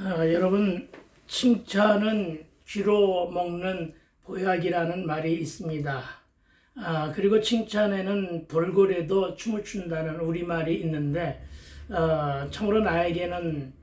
여러분, 칭찬은 쥐로 먹는 보약이라는 말이 있습니다. 그리고 칭찬에는 돌고래도 춤을 춘다는 우리말이 있는데, 참으로 나에게는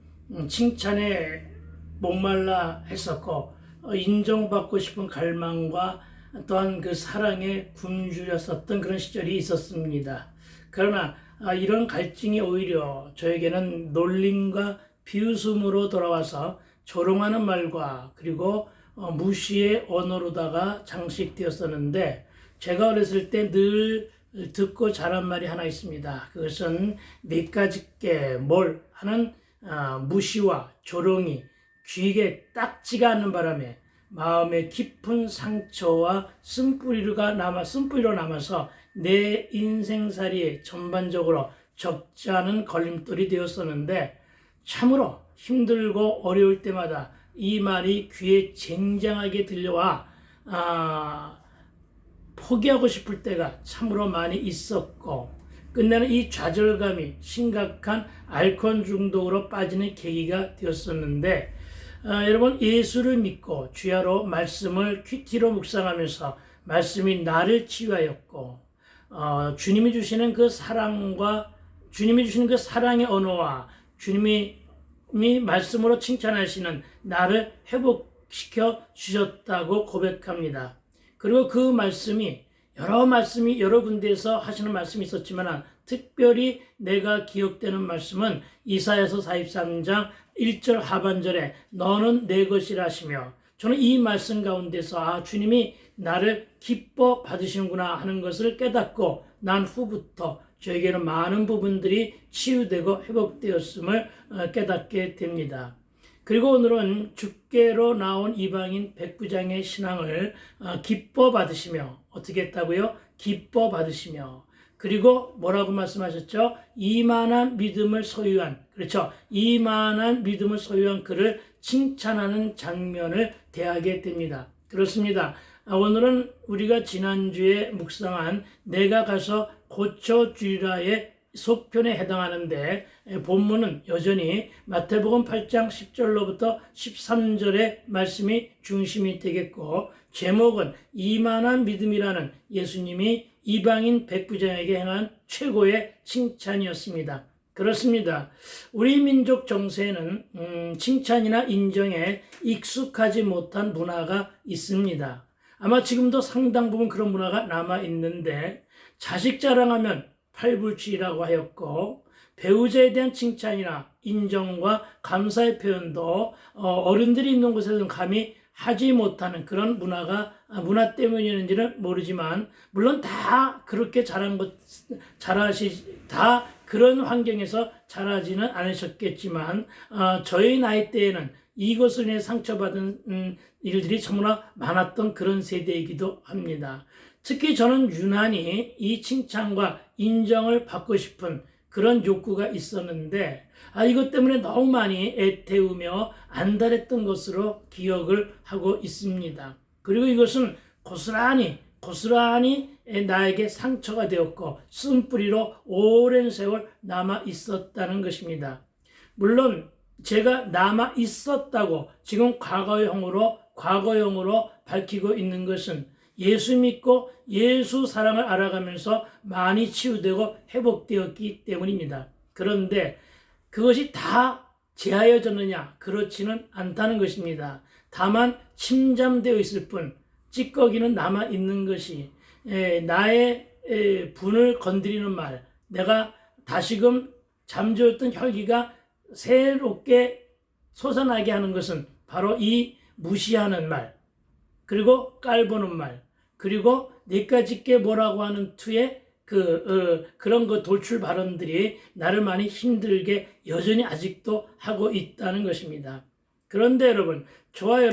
칭찬에 목말라 했었고, 인정받고 싶은 갈망과 또한 그 사랑에 굶주렸었던 그런 시절이 있었습니다. 그러나 이런 갈증이 오히려 저에게는 놀림과 비웃음으로 돌아와서 조롱하는 말과 그리고 무시의 언어로다가 장식되었었는데, 제가 어렸을 때 늘 듣고 자란 말이 하나 있습니다. 그것은 네 가지께 뭘 하는 무시와 조롱이 귀에 딱지가 않는 바람에 마음의 깊은 상처와 쓴뿌리로 남아서 내 인생살이에 전반적으로 적지 않은 걸림돌이 되었었는데, 참으로 힘들고 어려울 때마다 이 말이 귀에 쟁쟁하게 들려와 포기하고 싶을 때가 참으로 많이 있었고, 끝내는 이 좌절감이 심각한 알코올 중독으로 빠지는 계기가 되었었는데, 여러분, 예수를 믿고 주야로 말씀을 큐티로 묵상하면서 말씀이 나를 치유하였고, 주님이 주시는 그 사랑의 언어와 주님이 말씀으로 칭찬하시는 나를 회복시켜 주셨다고 고백합니다. 그리고 그 말씀이 여러 군데에서 하시는 말씀이 있었지만, 특별히 내가 기억되는 말씀은 이사야서 43장 1절 하반절에 너는 내 것이라 하시며, 저는 이 말씀 가운데서 주님이 나를 기뻐 받으시는구나 하는 것을 깨닫고 난 후부터 저에게는 많은 부분들이 치유되고 회복되었음을 깨닫게 됩니다. 그리고 오늘은 주께로 나온 이방인 백부장의 신앙을 기뻐 받으시며, 어떻게 했다고요? 기뻐 받으시며, 그리고 뭐라고 말씀하셨죠? 이만한 믿음을 소유한, 그렇죠? 이만한 믿음을 소유한 그를 칭찬하는 장면을 대하게 됩니다. 그렇습니다. 오늘은 우리가 지난주에 묵상한 내가 가서 고쳐주리라의 속편에 해당하는데, 본문은 여전히 마태복음 8장 10절로부터 13절의 말씀이 중심이 되겠고, 제목은 이만한 믿음이라는 예수님이 이방인 백부장에게 행한 최고의 칭찬이었습니다. 그렇습니다. 우리 민족 정세에는 칭찬이나 인정에 익숙하지 못한 문화가 있습니다. 아마 지금도 상당 부분 그런 문화가 남아있는데, 자식 자랑하면 팔불출이라고 하였고, 배우자에 대한 칭찬이나 인정과 감사의 표현도 어른들이 있는 곳에서는 감히 하지 못하는 그런 문화 때문이었는지는 모르지만, 물론 다 그렇게 다 그런 환경에서 자라지는 않으셨겠지만, 저희 나이 때에는 이것을 인해 상처받은 일들이 너무나 많았던 그런 세대이기도 합니다. 특히 저는 유난히 이 칭찬과 인정을 받고 싶은 그런 욕구가 있었는데, 이것 때문에 너무 많이 애태우며 안달했던 것으로 기억을 하고 있습니다. 그리고 이것은 고스란히 나에게 상처가 되었고 쓴뿌리로 오랜 세월 남아 있었다는 것입니다. 물론 제가 남아 있었다고 지금 과거형으로 밝히고 있는 것은 예수 믿고 예수 사랑을 알아가면서 많이 치유되고 회복되었기 때문입니다. 그런데 그것이 다 제하여졌느냐? 그렇지는 않다는 것입니다. 다만 침잠되어 있을 뿐, 찌꺼기는 남아있는 것이, 나의 분을 건드리는 말, 내가 다시금 잠재웠던 혈기가 새롭게 솟아나게 하는 것은 바로 이 무시하는 말, 그리고 깔보는 말, 그리고 내까짓게 뭐라고 하는 투의 그런 돌출 발언들이 나를 많이 힘들게 여전히 아직도 하고 있다는 것입니다. 그런데 여러분, 저와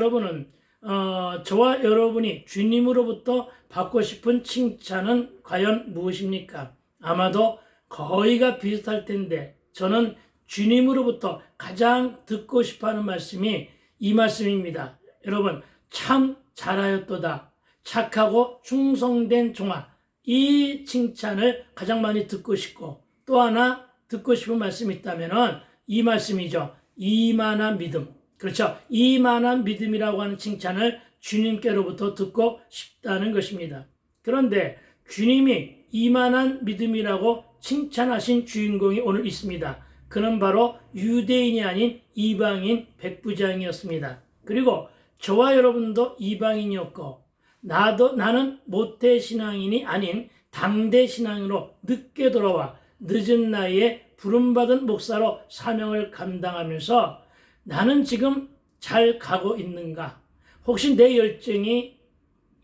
여러분이 주님으로부터 받고 싶은 칭찬은 과연 무엇입니까? 아마도 거의가 비슷할 텐데, 저는 주님으로부터 가장 듣고 싶어하는 말씀이 이 말씀입니다. 여러분, 참 잘하였도다. 착하고 충성된 종아. 이 칭찬을 가장 많이 듣고 싶고, 또 하나 듣고 싶은 말씀이 있다면 이 말씀이죠. 이만한 믿음. 그렇죠. 이만한 믿음이라고 하는 칭찬을 주님께로부터 듣고 싶다는 것입니다. 그런데 주님이 이만한 믿음이라고 칭찬하신 주인공이 오늘 있습니다. 그는 바로 유대인이 아닌 이방인 백부장이었습니다. 그리고 저와 여러분도 이방인이었고 나는 모태신앙인이 아닌 당대신앙으로 늦게 돌아와 늦은 나이에 부름받은 목사로 사명을 감당하면서 나는 지금 잘 가고 있는가? 혹시 내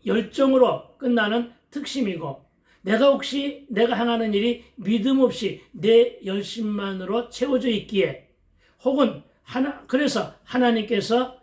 열정으로 끝나는 특심이고 내가 향하는 일이 믿음 없이 내 열심만으로 채워져 있기에 혹은 그래서 하나님께서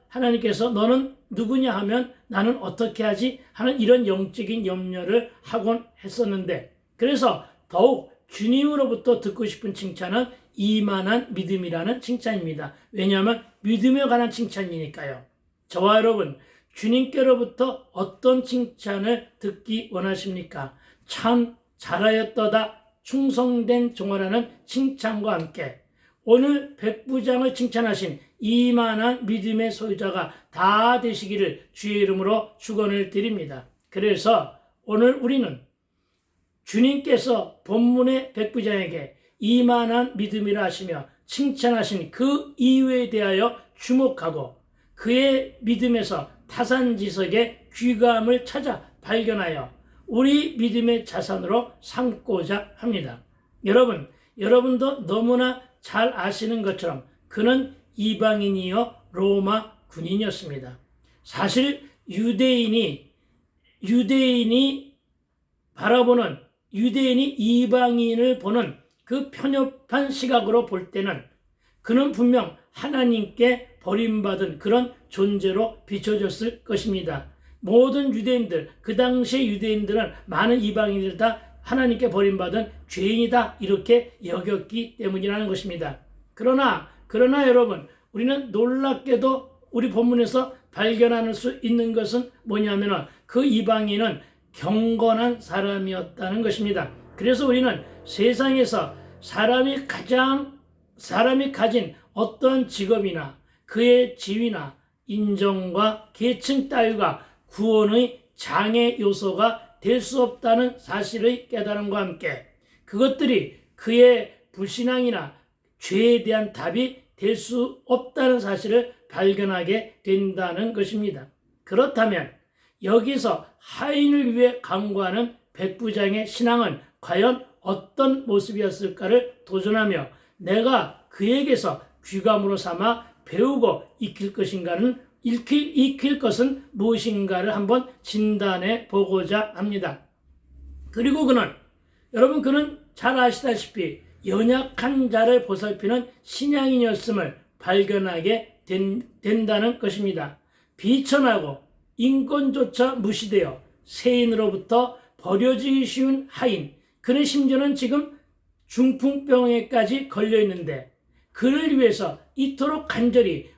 너는 누구냐 하면 나는 어떻게 하지 하는 이런 영적인 염려를 하곤 했었는데 그래서 더욱 주님으로부터 듣고 싶은 칭찬은 이만한 믿음이라는 칭찬입니다. 왜냐하면 믿음에 관한 칭찬이니까요. 저와 여러분 주님께로부터 어떤 칭찬을 듣기 원하십니까? 참 잘하였도다 충성된 종아라는 칭찬과 함께 오늘 백부장을 칭찬하신 이만한 믿음의 소유자가 다 되시기를 주의 이름으로 축원을 드립니다. 그래서 오늘 우리는 주님께서 본문의 백부장에게 이만한 믿음이라 하시며 칭찬하신 그 이유에 대하여 주목하고 그의 믿음에서 타산지석의 귀감을 찾아 발견하여 우리 믿음의 자산으로 삼고자 합니다. 여러분도 너무나 잘 아시는 것처럼 그는 이방인이요 로마 군인이었습니다. 사실 유대인이 이방인을 보는 그 편협한 시각으로 볼 때는 그는 분명 하나님께 버림받은 그런 존재로 비춰졌을 것입니다. 모든 유대인들, 그 당시의 유대인들은 많은 이방인들 다 하나님께 버림받은 죄인이다 이렇게 여겼기 때문이라는 것입니다. 그러나 여러분 우리는 놀랍게도 우리 본문에서 발견할 수 있는 것은 뭐냐면 그 이방인은 경건한 사람이었다는 것입니다. 그래서 우리는 세상에서 사람이 가진 어떤 직업이나 그의 지위나 인정과 계층 따위가 구원의 장애 요소가 될 수 없다는 사실의 깨달음과 함께 그것들이 그의 불신앙이나 죄에 대한 답이 될 수 없다는 사실을 발견하게 된다는 것입니다. 그렇다면 여기서 하인을 위해 강구하는 백부장의 신앙은 과연 어떤 모습이었을까를 도전하며 내가 그에게서 귀감으로 삼아 배우고 익힐 것은 무엇인가를 한번 진단해 보고자 합니다. 그리고 그는 잘 아시다시피 연약한 자를 보살피는 신앙인이었음을 발견하게 된다는 것입니다. 비천하고 인권조차 무시되어 세인으로부터 버려지기 쉬운 하인, 그는 심지어는 지금 중풍병에까지 걸려있는데 그를 위해서 이토록 간절히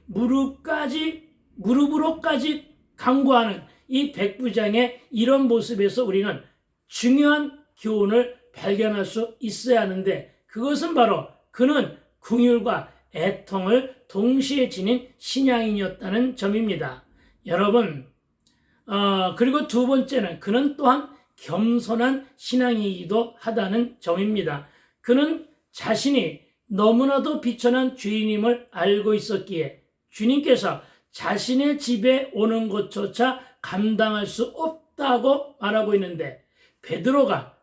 무릎으로까지 간구하는 이 백부장의 이런 모습에서 우리는 중요한 교훈을 발견할 수 있어야 하는데 그것은 바로 그는 긍휼과 애통을 동시에 지닌 신앙인이었다는 점입니다. 여러분, 그리고 두 번째는 그는 또한 겸손한 신앙이기도 하다는 점입니다. 그는 자신이 너무나도 비천한 죄인임을 알고 있었기에 주님께서 자신의 집에 오는 것조차 감당할 수 없다고 말하고 있는데 베드로가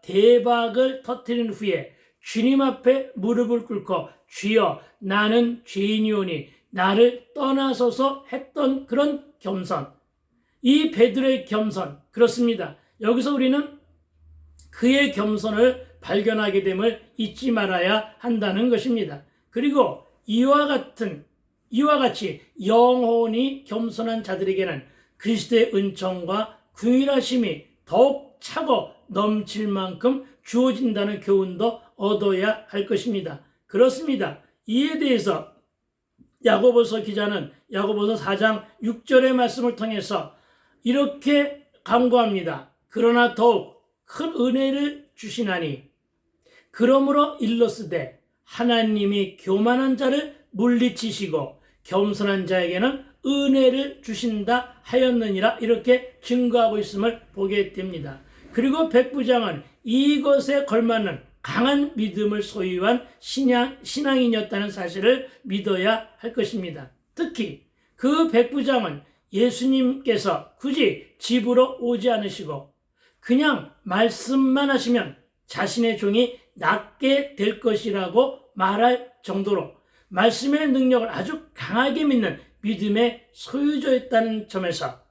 대박을 터뜨린 후에 주님 앞에 무릎을 꿇고 주여 나는 죄인이오니 나를 떠나소서 했던 그런 겸손, 이 베드로의 겸손, 그렇습니다. 여기서 우리는 그의 겸손을 발견하게 됨을 잊지 말아야 한다는 것입니다. 그리고 이와 같이 영혼이 겸손한 자들에게는 그리스도의 은총과 긍휼하심이 더욱 차고 넘칠 만큼 주어진다는 교훈도 얻어야 할 것입니다. 그렇습니다. 이에 대해서 야고보서 기자는 야고보서 4장 6절의 말씀을 통해서 이렇게 강구합니다. 그러나 더욱 큰 은혜를 주시나니 그러므로 일러스되 하나님이 교만한 자를 물리치시고 겸손한 자에게는 은혜를 주신다 하였느니라 이렇게 증거하고 있음을 보게 됩니다. 그리고 백부장은 이것에 걸맞는 강한 믿음을 소유한 신앙인이었다는 사실을 믿어야 할 것입니다. 특히 그 백부장은 예수님께서 굳이 집으로 오지 않으시고 그냥 말씀만 하시면 자신의 종이 낫게 될 것이라고 말할 정도로 말씀의 능력을 아주 강하게 믿는 믿음의 소유자였다는 점에서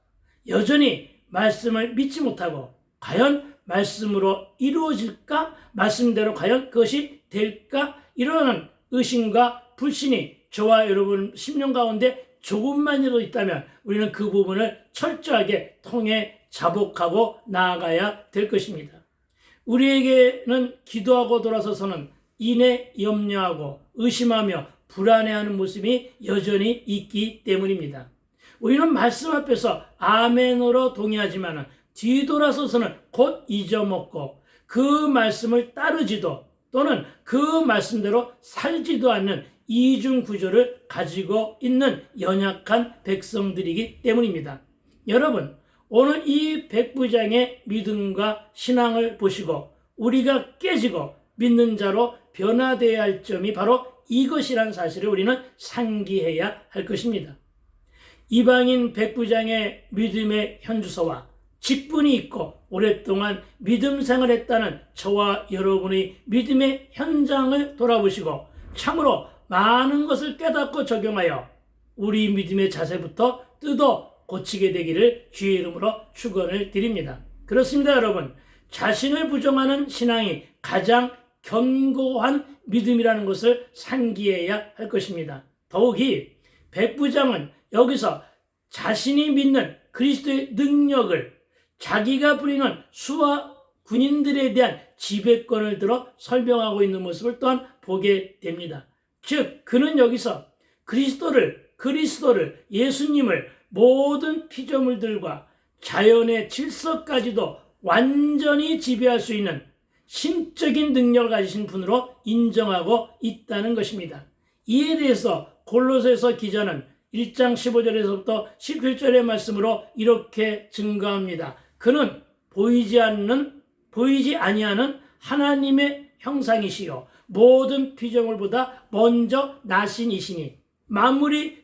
여전히 말씀을 믿지 못하고 과연 말씀으로 이루어질까? 말씀대로 과연 그것이 될까? 이러한 의심과 불신이 저와 여러분 심령 가운데 조금만이라도 있다면 우리는 그 부분을 철저하게 통해 자복하고 나아가야 될 것입니다. 우리에게는 기도하고 돌아서서는 인해 염려하고 의심하며 불안해하는 모습이 여전히 있기 때문입니다. 우리는 말씀 앞에서 아멘으로 동의하지만 뒤돌아서서는 곧 잊어먹고 그 말씀을 따르지도 또는 그 말씀대로 살지도 않는 이중 구조를 가지고 있는 연약한 백성들이기 때문입니다. 여러분, 오늘 이 백부장의 믿음과 신앙을 보시고 우리가 깨지고 믿는 자로 변화되어야 할 점이 바로 이것이라는 사실을 우리는 상기해야 할 것입니다. 이방인 백부장의 믿음의 현주소와 직분이 있고 오랫동안 믿음 생활했다는 저와 여러분의 믿음의 현장을 돌아보시고 참으로 많은 것을 깨닫고 적용하여 우리 믿음의 자세부터 뜯어 고치게 되기를 주의 이름으로 축원을 드립니다. 그렇습니다, 여러분. 자신을 부정하는 신앙이 가장 견고한 믿음이라는 것을 상기해야 할 것입니다. 더욱이 백부장은 여기서 자신이 믿는 그리스도의 능력을 자기가 부리는 수하 군인들에 대한 지배권을 들어 설명하고 있는 모습을 또한 보게 됩니다. 즉 그는 여기서 그리스도를 예수님을 모든 피조물들과 자연의 질서까지도 완전히 지배할 수 있는 신적인 능력을 가지신 분으로 인정하고 있다는 것입니다. 이에 대해서 골로새서 기자는 1장 15절에서부터 17절의 말씀으로 이렇게 증거합니다. 그는 보이지 아니하는 하나님의 형상이시요 모든 피조물보다 먼저 나신 이시니 만물이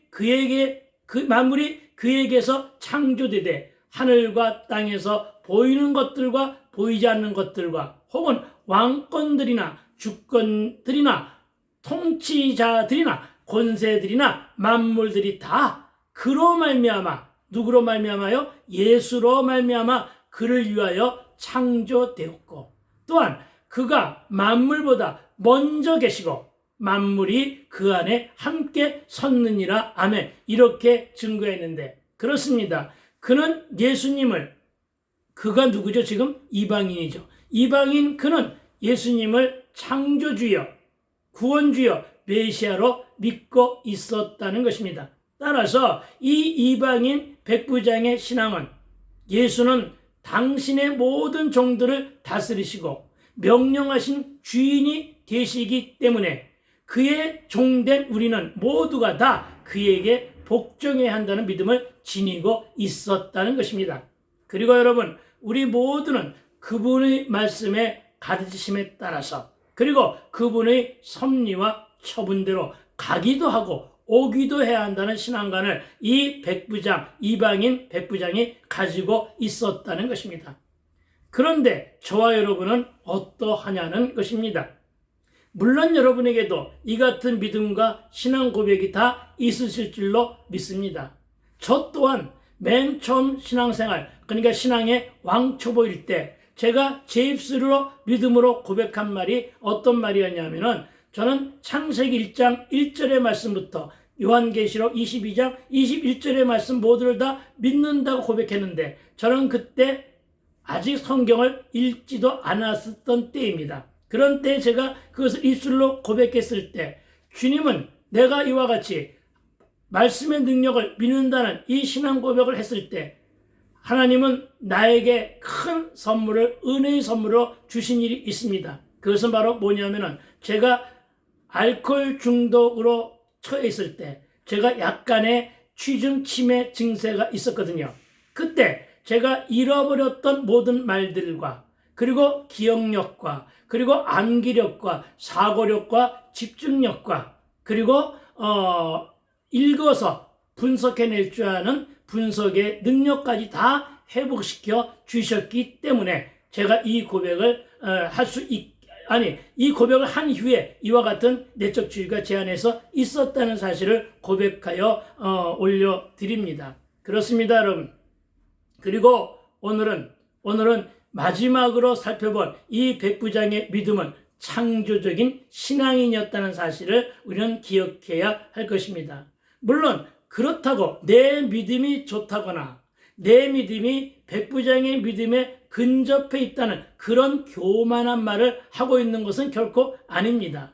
그에게서 창조되되 하늘과 땅에서 보이는 것들과 보이지 않는 것들과 혹은 왕권들이나 주권들이나 통치자들이나 권세들이나 만물들이 다 그로 말미암아 누구로 말미암아요? 예수로 말미암아 그를 위하여 창조되었고 또한 그가 만물보다 먼저 계시고 만물이 그 안에 함께 섰느니라. 아멘. 이렇게 증거했는데 그렇습니다. 그는 예수님을 그가 누구죠? 지금 이방인이죠. 이방인 그는 예수님을 창조주여 구원주여 메시아로 믿고 있었다는 것입니다. 따라서 이 이방인 백부장의 신앙은 예수는 당신의 모든 종들을 다스리시고 명령하신 주인이 되시기 때문에 그의 종된 우리는 모두가 다 그에게 복종해야 한다는 믿음을 지니고 있었다는 것입니다. 그리고 여러분, 우리 모두는 그분의 말씀에 가르치심에 따라서 그리고 그분의 섭리와 처분대로 가기도 하고 오기도 해야 한다는 신앙관을 이 이방인 백부장이 가지고 있었다는 것입니다. 그런데 저와 여러분은 어떠하냐는 것입니다. 물론 여러분에게도 이 같은 믿음과 신앙 고백이 다 있으실 줄로 믿습니다. 저 또한 맨 처음 신앙생활, 그러니까 신앙의 왕초보일 때 제가 제 입술로 믿음으로 고백한 말이 어떤 말이었냐면은 저는 창세기 1장 1절의 말씀부터 요한계시록 22장 21절의 말씀 모두를 다 믿는다고 고백했는데 저는 그때 아직 성경을 읽지도 않았었던 때입니다. 그런 때 제가 그것을 입술로 고백했을 때 주님은 내가 이와 같이 말씀의 능력을 믿는다는 이 신앙 고백을 했을 때 하나님은 나에게 큰 선물을 은혜의 선물로 주신 일이 있습니다. 그것은 바로 뭐냐면은 제가 알코올 중독으로 처해 있을 때 제가 약간의 취중 치매 증세가 있었거든요. 그때 제가 잃어버렸던 모든 말들과 그리고 기억력과 그리고 암기력과 사고력과 집중력과 그리고 읽어서 분석해낼 줄 아는 분석의 능력까지 다 회복시켜 주셨기 때문에 제가 이 고백을 이 고백을 한 이후에 이와 같은 내적 주의가 제 안에서 있었다는 사실을 고백하여 올려드립니다. 그렇습니다, 여러분. 그리고 오늘은 마지막으로 살펴본 이 백부장의 믿음은 창조적인 신앙인이었다는 사실을 우리는 기억해야 할 것입니다. 물론 그렇다고 내 믿음이 좋다거나 내 믿음이 백부장의 믿음에 근접해 있다는 그런 교만한 말을 하고 있는 것은 결코 아닙니다.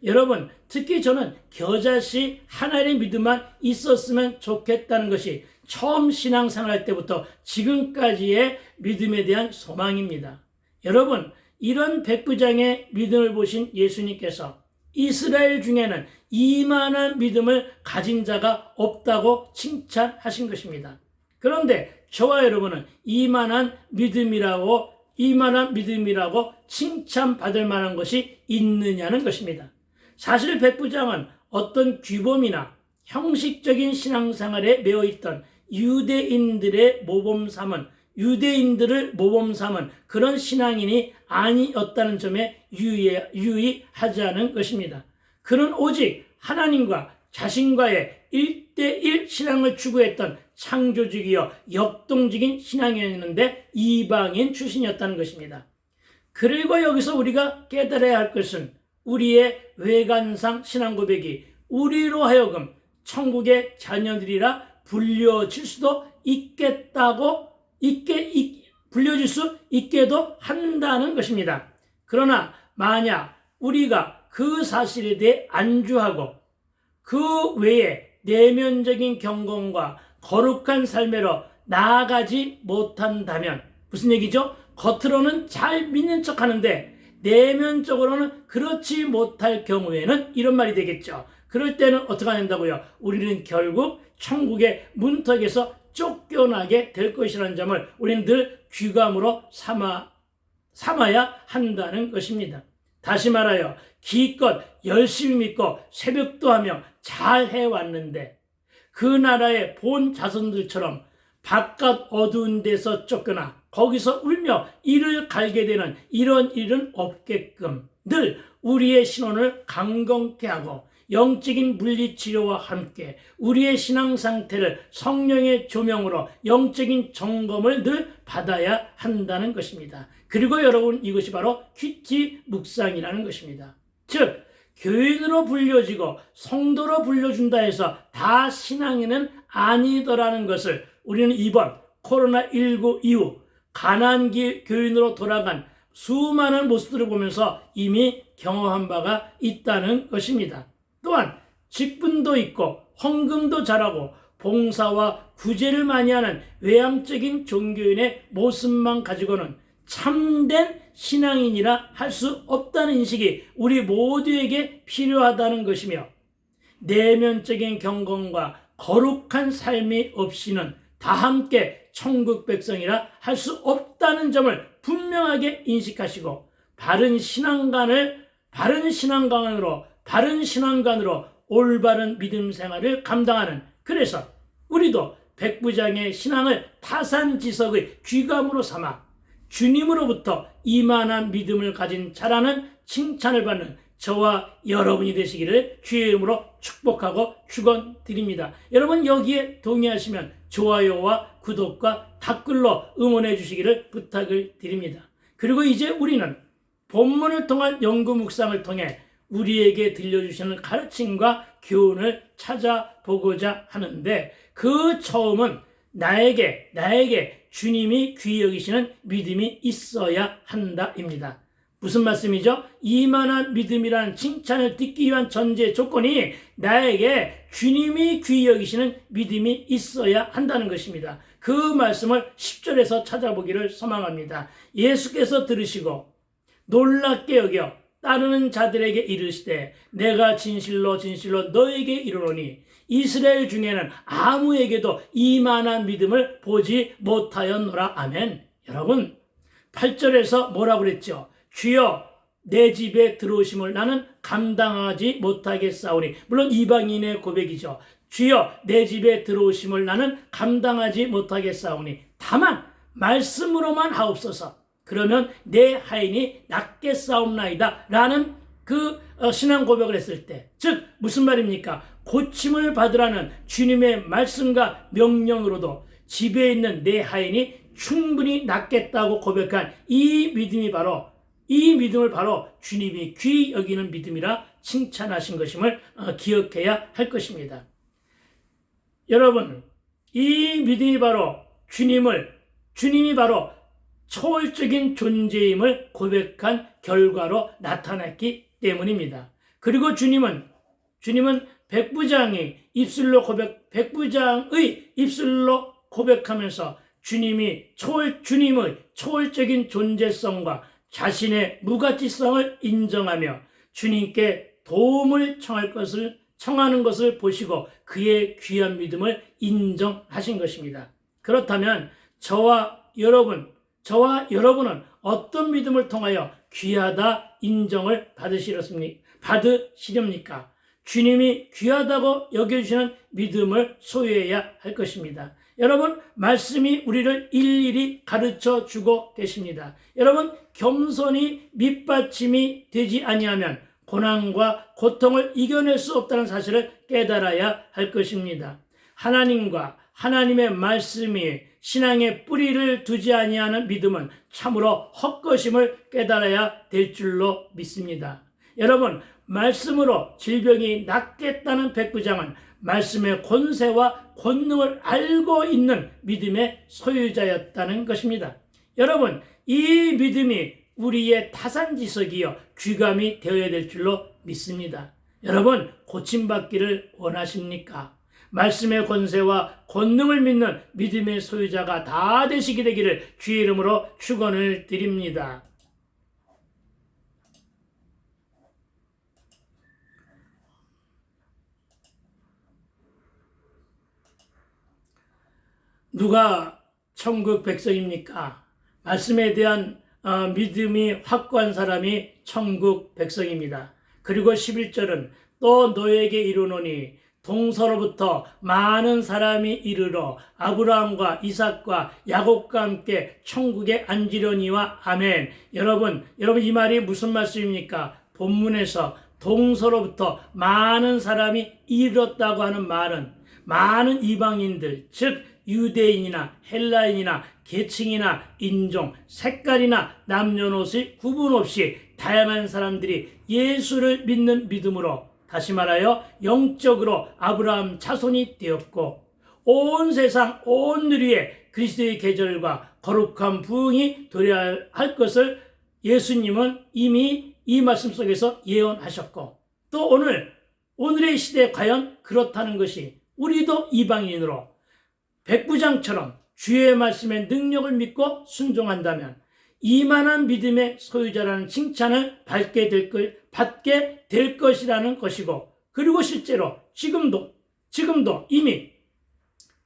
여러분, 특히 저는 겨자씨 하나의 믿음만 있었으면 좋겠다는 것이 처음 신앙생활 때부터 지금까지의 믿음에 대한 소망입니다. 여러분, 이런 백부장의 믿음을 보신 예수님께서 이스라엘 중에는 이만한 믿음을 가진 자가 없다고 칭찬하신 것입니다. 그런데 저와 여러분은 이만한 믿음이라고 칭찬받을 만한 것이 있느냐는 것입니다. 사실 백부장은 어떤 규범이나 형식적인 신앙생활에 매여있던 유대인들을 모범 삼은 그런 신앙인이 아니었다는 점에 유의하자는 것입니다. 그는 오직 하나님과 자신과의 1대1 신앙을 추구했던 창조적이요 역동적인 신앙이었는데 이방인 출신이었다는 것입니다. 그리고 여기서 우리가 깨달아야 할 것은 우리의 외관상 신앙 고백이 우리로 하여금 천국의 자녀들이라 불려질 수도 불려질 수 있게도 한다는 것입니다. 그러나 만약 우리가 그 사실에 대해 안주하고 그 외에 내면적인 경건과 거룩한 삶으로 나아가지 못한다면 무슨 얘기죠? 겉으로는 잘 믿는 척 하는데 내면적으로는 그렇지 못할 경우에는 이런 말이 되겠죠. 그럴 때는 어떻게 한다고요? 우리는 결국 천국의 문턱에서 쫓겨나게 될 것이라는 점을 우리는 늘 귀감으로 삼아야 한다는 것입니다. 다시 말하여 기껏 열심히 믿고 새벽도 하며 잘 해왔는데 그 나라의 본 자손들처럼 바깥 어두운 데서 쫓겨나 거기서 울며 이를 갈게 되는 이런 일은 없게끔 늘 우리의 신원을 강건케 하고 영적인 물리치료와 함께 우리의 신앙 상태를 성령의 조명으로 영적인 점검을 늘 받아야 한다는 것입니다. 그리고 여러분, 이것이 바로 큐티 묵상이라는 것입니다. 즉 교인으로 불려지고 성도로 불려준다 해서 다 신앙인은 아니더라는 것을 우리는 이번 코로나19 이후 가난한 교인으로 돌아간 수많은 모습들을 보면서 이미 경험한 바가 있다는 것입니다. 또한 직분도 있고 헌금도 잘하고 봉사와 구제를 많이 하는 외향적인 종교인의 모습만 가지고는 참된 신앙인이라 할 수 없다는 인식이 우리 모두에게 필요하다는 것이며 내면적인 경건과 거룩한 삶이 없이는 다 함께 천국 백성이라 할 수 없다는 점을 분명하게 인식하시고 바른 신앙관으로 올바른 믿음 생활을 감당하는, 그래서 우리도 백부장의 신앙을 타산지석의 귀감으로 삼아 주님으로부터 이만한 믿음을 가진 자라는 칭찬을 받는 저와 여러분이 되시기를 주의 이름으로 축복하고 축원드립니다. 여러분, 여기에 동의하시면 좋아요와 구독과 댓글로 응원해 주시기를 부탁을 드립니다. 그리고 이제 우리는 본문을 통한 연구 묵상을 통해 우리에게 들려주시는 가르침과 교훈을 찾아보고자 하는데, 그 처음은 나에게 주님이 귀히 여기시는 믿음이 있어야 한다입니다. 무슨 말씀이죠? 이만한 믿음이라는 칭찬을 듣기 위한 전제 조건이 나에게 주님이 귀히 여기시는 믿음이 있어야 한다는 것입니다. 그 말씀을 10절에서 찾아보기를 소망합니다. 예수께서 들으시고 놀랍게 여겨 따르는 자들에게 이르시되 내가 진실로 너에게 이르노니 이스라엘 중에는 아무에게도 이만한 믿음을 보지 못하였노라. 아멘. 여러분 8절에서 뭐라고 그랬죠? 주여 내 집에 들어오심을 나는 감당하지 못하겠사오니, 물론 이방인의 고백이죠. 주여 내 집에 들어오심을 나는 감당하지 못하겠사오니 다만 말씀으로만 하옵소서. 그러면 내 하인이 낫겠사옵나이다 라는 그 신앙 고백을 했을 때, 즉 무슨 말입니까? 고침을 받으라는 주님의 말씀과 명령으로도 집에 있는 내 하인이 충분히 낫겠다고 고백한 이 믿음을 바로 주님이 귀히 여기는 믿음이라 칭찬하신 것임을 기억해야 할 것입니다. 여러분, 이 믿음이 바로 주님이 바로 초월적인 존재임을 고백한 결과로 나타났기 때문입니다. 그리고 주님은 백부장의 입술로 고백하면서 주님의 초월적인 존재성과 자신의 무가치성을 인정하며 주님께 도움을 청하는 것을 보시고 그의 귀한 믿음을 인정하신 것입니다. 그렇다면 저와 여러분은 어떤 믿음을 통하여 귀하다 인정을 받으시렵니까? 주님이 귀하다고 여겨주시는 믿음을 소유해야 할 것입니다. 여러분, 말씀이 우리를 일일이 가르쳐 주고 계십니다. 여러분, 겸손이 밑받침이 되지 아니하면 고난과 고통을 이겨낼 수 없다는 사실을 깨달아야 할 것입니다. 하나님과 하나님의 말씀이 신앙의 뿌리를 두지 아니하는 믿음은 참으로 헛것임을 깨달아야 될 줄로 믿습니다. 여러분, 말씀으로 질병이 낫겠다는 백부장은 말씀의 권세와 권능을 알고 있는 믿음의 소유자였다는 것입니다. 여러분, 이 믿음이 우리의 타산지석이요 귀감이 되어야 될 줄로 믿습니다. 여러분, 고침받기를 원하십니까? 말씀의 권세와 권능을 믿는 믿음의 소유자가 다 되시게 되기를 주의 이름으로 축원을 드립니다. 누가 천국 백성입니까? 말씀에 대한 믿음이 확고한 사람이 천국 백성입니다. 그리고 11절은 또 너에게 이르노니 동서로부터 많은 사람이 이르러 아브라함과 이삭과 야곱과 함께 천국에 앉으려니와 아멘. 여러분 이 말이 무슨 말씀입니까? 본문에서 동서로부터 많은 사람이 이르렀다고 하는 말은 많은 이방인들, 즉 유대인이나 헬라인이나 계층이나 인종, 색깔이나 남녀노소 구분 없이 다양한 사람들이 예수를 믿는 믿음으로, 다시 말하여 영적으로 아브라함 자손이 되었고 온 세상 온 누리에 그리스도의 계절과 거룩한 부흥이 도래할 것을 예수님은 이미 이 말씀 속에서 예언하셨고, 또 오늘의 시대에 과연 그렇다는 것이, 우리도 이방인으로 백부장처럼 주의 말씀의 능력을 믿고 순종한다면 이만한 믿음의 소유자라는 칭찬을 받게 될 것이라는 것이고, 그리고 실제로 지금도 이미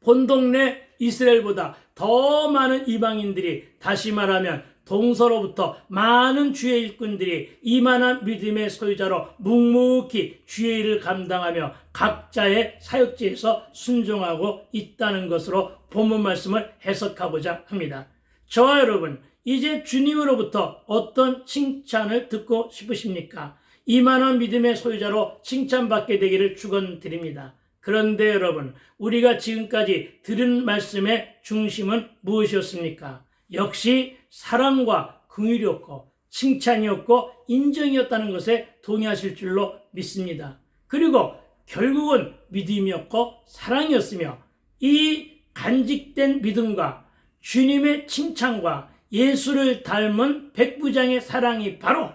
본 동네 이스라엘보다 더 많은 이방인들이, 다시 말하면 동서로부터 많은 주의 일꾼들이 이만한 믿음의 소유자로 묵묵히 주의 일을 감당하며 각자의 사역지에서 순종하고 있다는 것으로 본문 말씀을 해석하고자 합니다. 저와 여러분, 이제 주님으로부터 어떤 칭찬을 듣고 싶으십니까? 이만한 믿음의 소유자로 칭찬받게 되기를 축원드립니다. 그런데 여러분, 우리가 지금까지 들은 말씀의 중심은 무엇이었습니까? 역시 사랑과 긍휼이었고 칭찬이었고 인정이었다는 것에 동의하실 줄로 믿습니다. 그리고 결국은 믿음이었고 사랑이었으며, 이 간직된 믿음과 주님의 칭찬과 예수를 닮은 백부장의 사랑이 바로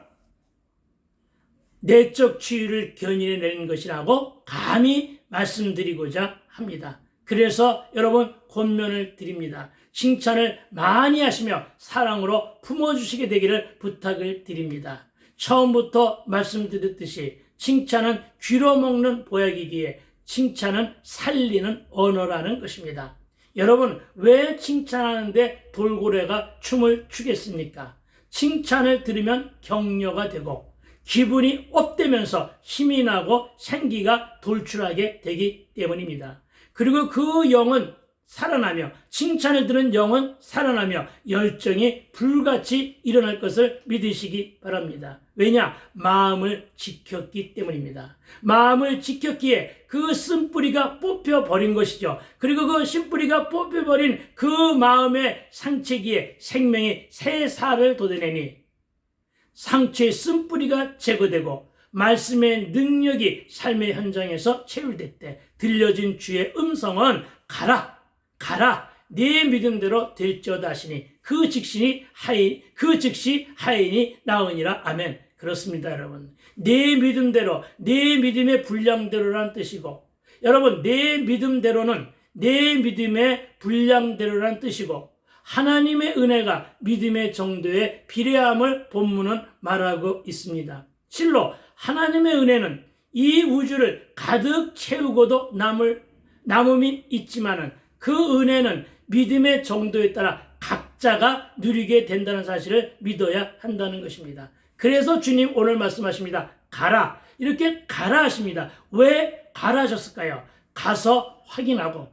내적 치유를 견인해내는 것이라고 감히 말씀드리고자 합니다. 그래서 여러분, 권면을 드립니다. 칭찬을 많이 하시며 사랑으로 품어주시게 되기를 부탁을 드립니다. 처음부터 말씀드렸듯이 칭찬은 쥐로 먹는 보약이기에 칭찬은 살리는 언어라는 것입니다. 여러분, 왜 칭찬하는데 돌고래가 춤을 추겠습니까? 칭찬을 들으면 격려가 되고 기분이 업되면서 힘이 나고 생기가 돌출하게 되기 때문입니다. 그리고 그 영은 살아나며, 칭찬을 들은 영은 살아나며 열정이 불같이 일어날 것을 믿으시기 바랍니다. 왜냐? 마음을 지켰기 때문입니다. 마음을 지켰기에 그 쓴뿌리가 뽑혀버린 것이죠. 그리고 그 쓴뿌리가 뽑혀버린 그 마음의 상처기에 생명이 새 살을 돋아내니 상처의 쓴뿌리가 제거되고 말씀의 능력이 삶의 현장에서 체울될 때 들려진 주의 음성은 가라, 가라, 네 믿음대로 될지어다 하시니 그 즉시 하인이 나으니라. 아멘. 그렇습니다, 여러분. 내 믿음대로, 내 믿음의 분량대로란 뜻이고, 여러분, 내 믿음대로는 내 믿음의 분량대로란 뜻이고, 하나님의 은혜가 믿음의 정도에 비례함을 본문은 말하고 있습니다. 실로 하나님의 은혜는 이 우주를 가득 채우고도 남음이 있지만은 그 은혜는 믿음의 정도에 따라 각자가 누리게 된다는 사실을 믿어야 한다는 것입니다. 그래서 주님 오늘 말씀하십니다. 가라. 이렇게 가라 하십니다. 왜 가라 하셨을까요? 가서 확인하고,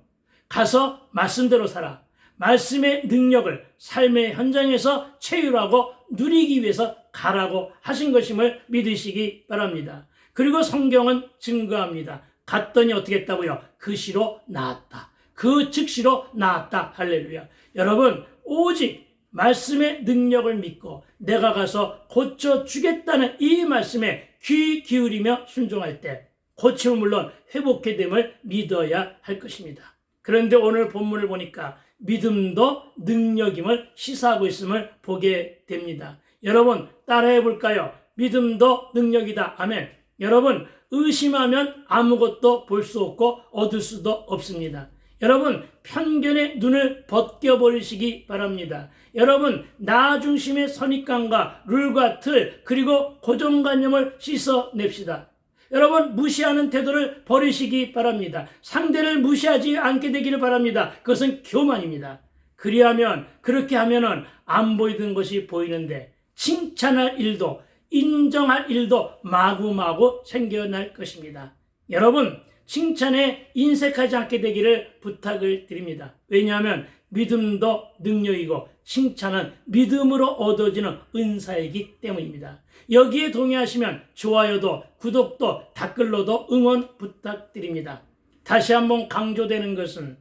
가서 말씀대로 살아. 말씀의 능력을 삶의 현장에서 체휼하고 누리기 위해서 가라고 하신 것임을 믿으시기 바랍니다. 그리고 성경은 증거합니다. 갔더니 어떻게 했다고요? 그 시로 나았다. 그 즉시로 나았다. 할렐루야. 여러분, 오직 말씀의 능력을 믿고 내가 가서 고쳐주겠다는 이 말씀에 귀 기울이며 순종할 때 고침은 물론 회복해 됨을 믿어야 할 것입니다. 그런데 오늘 본문을 보니까 믿음도 능력임을 시사하고 있음을 보게 됩니다. 여러분, 따라해 볼까요? 믿음도 능력이다. 아멘. 여러분, 의심하면 아무것도 볼 수 없고 얻을 수도 없습니다. 여러분, 편견의 눈을 벗겨버리시기 바랍니다. 여러분, 나 중심의 선입관과 룰과 틀, 그리고 고정관념을 씻어냅시다. 여러분, 무시하는 태도를 버리시기 바랍니다. 상대를 무시하지 않게 되기를 바랍니다. 그것은 교만입니다. 그렇게 하면은 안 보이던 것이 보이는데 칭찬할 일도 인정할 일도 마구마구 생겨날 것입니다. 여러분, 칭찬에 인색하지 않게 되기를 부탁을 드립니다. 왜냐하면 믿음도 능력이고 칭찬은 믿음으로 얻어지는 은사이기 때문입니다. 여기에 동의하시면 좋아요도 구독도 댓글로도 응원 부탁드립니다. 다시 한번 강조되는 것은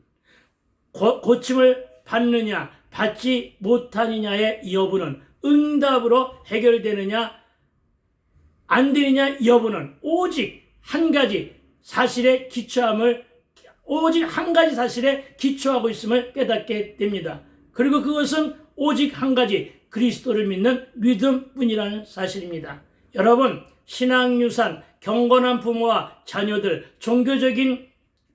고침을 받느냐 받지 못하느냐의 여부는 응답으로 해결되느냐 안 되느냐 여부는 오직 한 가지 사실에 기초하고 있음을 깨닫게 됩니다. 그리고 그것은 오직 한 가지 그리스도를 믿는 믿음뿐이라는 사실입니다. 여러분, 신앙유산, 경건한 부모와 자녀들, 종교적인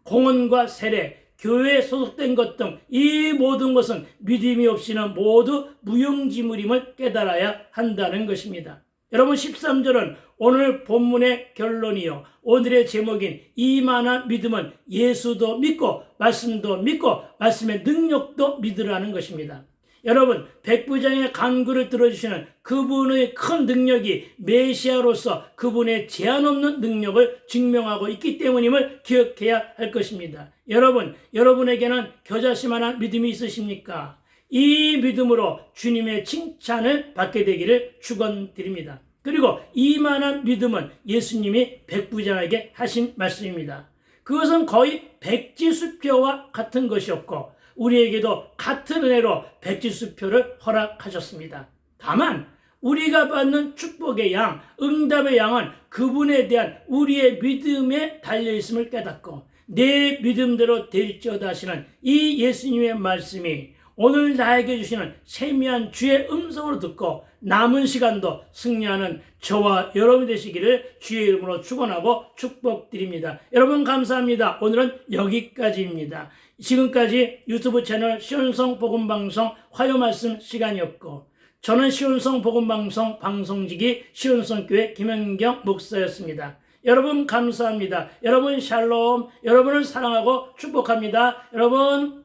공헌과 세례, 교회에 소속된 것 등 이 모든 것은 믿음이 없이는 모두 무용지물임을 깨달아야 한다는 것입니다. 여러분, 13절은 오늘 본문의 결론이요, 오늘의 제목인 이만한 믿음은 예수도 믿고 말씀도 믿고 말씀의 능력도 믿으라는 것입니다. 여러분, 백부장의 간구를 들어주시는 그분의 큰 능력이 메시아로서 그분의 제한 없는 능력을 증명하고 있기 때문임을 기억해야 할 것입니다. 여러분에게는 겨자씨만한 믿음이 있으십니까? 이 믿음으로 주님의 칭찬을 받게 되기를 축원드립니다. 그리고 이만한 믿음은 예수님이 백부장에게 하신 말씀입니다. 그것은 거의 백지수표와 같은 것이었고 우리에게도 같은 은혜로 백지수표를 허락하셨습니다. 다만 우리가 받는 축복의 양, 응답의 양은 그분에 대한 우리의 믿음에 달려있음을 깨닫고 내 믿음대로 될지어다 하시는 이 예수님의 말씀이 오늘 나에게 주시는 세미한 주의 음성으로 듣고 남은 시간도 승리하는 저와 여러분이 되시기를 주의 이름으로 축원하고 축복드립니다. 여러분 감사합니다. 오늘은 여기까지입니다. 지금까지 유튜브 채널 시온성 복음방송 화요말씀 시간이었고 저는 시온성 복음방송 방송직이 시온성교회 김현경 목사였습니다. 여러분 감사합니다. 여러분 샬롬. 여러분을 사랑하고 축복합니다. 여러분